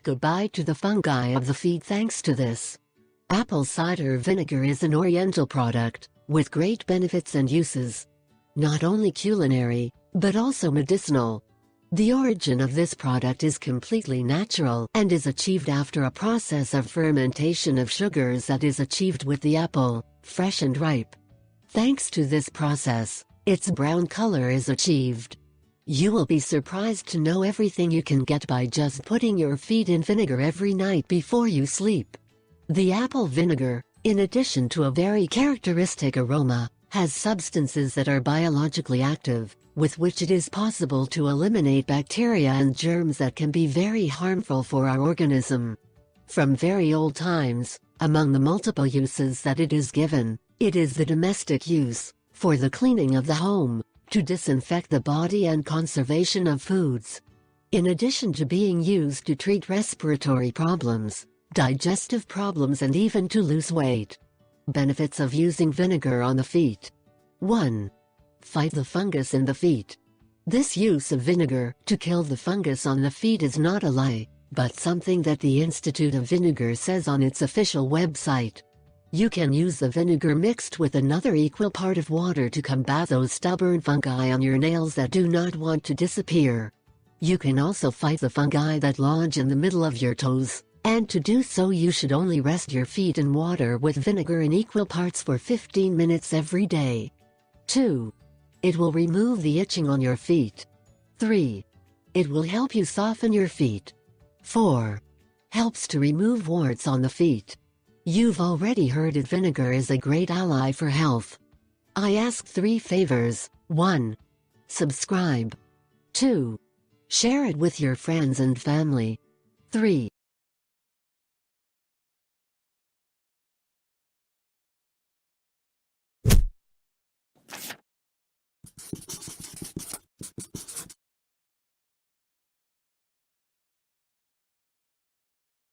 goodbye to the fungi of the feet thanks to this. Apple cider vinegar is an oriental product, with great benefits and uses. Not only culinary, but also medicinal. The origin of this product is completely natural and is achieved after a process of fermentation of sugars that is achieved with the apple, fresh and ripe. Thanks to this process, its brown color is achieved. You will be surprised to know everything you can get by just putting your feet in vinegar every night before you sleep. The apple vinegar, in addition to a very characteristic aroma, has substances that are biologically active, with which it is possible to eliminate bacteria and germs that can be very harmful for our organism. From very old times, among the multiple uses that it is given, it is the domestic use, for the cleaning of the home, to disinfect the body and conservation of foods. In addition to being used to treat respiratory problems, digestive problems and even to lose weight. Benefits of using vinegar on the feet. 1. Fight the fungus in the feet. This use of vinegar to kill the fungus on the feet is not a lie, but something that the Institute of Vinegar says on its official website. You can use the vinegar mixed with another equal part of water to combat those stubborn fungi on your nails that do not want to disappear. You can also fight the fungi that lodge in the middle of your toes, and to do so you should only rest your feet in water with vinegar in equal parts for 15 minutes every day. 2. It will remove the itching on your feet. 3. It will help you soften your feet. 4. Helps to remove warts on the feet. You've already heard it, vinegar is a great ally for health. I ask 3 favors. 1. Subscribe. 2. Share it with your friends and family. 3.